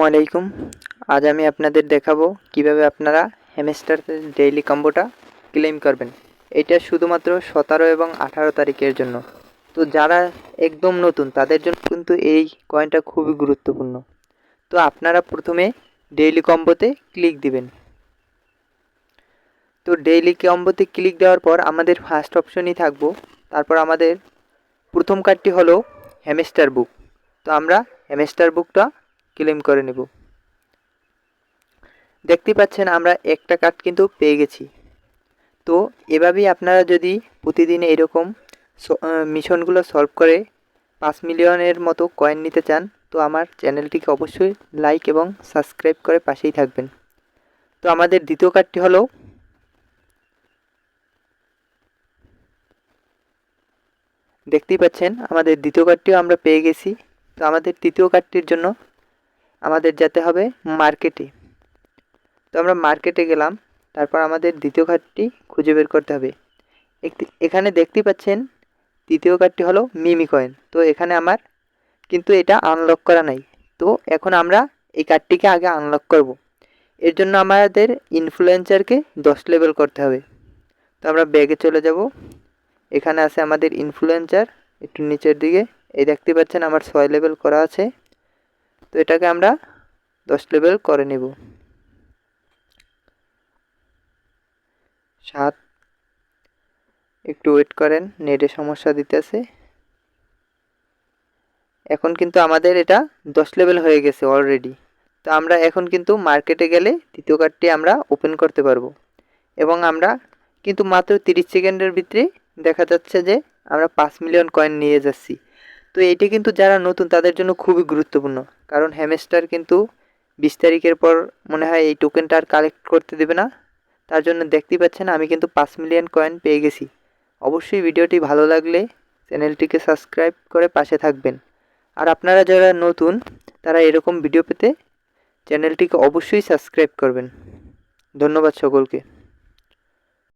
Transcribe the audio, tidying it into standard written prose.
আলাইকুম। আজ আমি আপনাদের দেখাবো কিভাবে আপনারা হ্যামস্টারের ডেইলি কম্বোটা ক্লেম করবেন। এটা শুধুমাত্র 17 এবং 18 তারিখের জন্য। তো যারা একদম নতুন তাদের জন্য কিন্তু এই কয়েনটা খুবই গুরুত্বপূর্ণ। তো আপনারা প্রথমে ডেইলি কম্বোতে ক্লিক দিবেন। তো ডেইলি কম্বোতে ক্লিক দেওয়ার পর আমাদের ফার্স্ট অপশনই থাকবো। তারপর আমাদের প্রথম কার্ডটি হলো হ্যামস্টার বুক। তো আমরা হ্যামস্টার বুকটা ক্লেম করে নেব। দেখতে পাচ্ছেন আমরা একটা কার্ড কিন্তু পেয়ে গেছি। তো এভাবেই আপনারা যদি প্রতিদিন এরকম মিশনগুলো সলভ করে 5 মিলিয়নের মতো কয়েন নিতে চান, তো আমার চ্যানেলটিকে অবশ্যই লাইক এবং সাবস্ক্রাইব করে পাশেই থাকবেন। তো আমাদের দ্বিতীয় কার্ডটি হলো দেখতেই পাচ্ছেন আমাদের দ্বিতীয় কার্ডটিও আমরা পেয়ে গেছি। তো আমাদের তৃতীয় কার্ডটির জন্য আমাদের যেতে হবে মার্কেটে। তো আমরা মার্কেটে গেলাম, তারপর আমাদের দ্বিতীয় কার্ডটি খুঁজে বের করতে হবে। এখানে দেখতে পাচ্ছেন তৃতীয় কার্ডটি হলো মিমি কয়েন। তো এখানে আমার কিন্তু এটা আনলক করা নাই। তো এখন আমরা এই কার্ডটিকে আগে আনলক করব। এর জন্য আমাদের ইনফ্লুয়েন্সারকে 10 লেভেল করতে হবে। তো আমরা ব্যাগে চলে যাব। এখানে আছে আমাদের ইনফ্লুয়েন্সার, একটু নিচের দিকে এই দেখতে পাচ্ছেন আমার 6 লেভেল করা আছে। তো এটাকে আমরা 10 লেভেল করে নেব। 7, একটু ওয়েট করেন, নেটে সমস্যা দিতেছে। এখন কিন্তু আমাদের এটা 10 লেভেল হয়ে গেছে অলরেডি। তো আমরা এখন কিন্তু মার্কেটে গেলে তৃতীয় কার্ডটি আমরা ওপেন করতে পারবো এবং আমরা কিন্তু মাত্র 30 সেকেন্ডের ভিতরে দেখা যাচ্ছে যে আমরা 5 মিলিয়ন কয়েন নিয়ে যাচ্ছি। তো এটি কিন্তু যারা নতুন তাদের জন্য খুবই গুরুত্বপূর্ণ, কারণ হ্যামস্টার কিন্তু 20 তারিখের পর মনে হয় এই টোকেনটা আর কালেক্ট করতে দেবে না। তার জন্য দেখতেই পাচ্ছেন আমি কিন্তু 5 মিলিয়ন কয়েন পেয়ে গেছি। অবশ্যই ভিডিওটি ভালো লাগলে চ্যানেলটিকে সাবস্ক্রাইব করে পাশে থাকবেন। আর আপনারা যারা নতুন তারা এরকম ভিডিও পেতে চ্যানেলটিকে অবশ্যই সাবস্ক্রাইব করবেন। ধন্যবাদ সকলকে।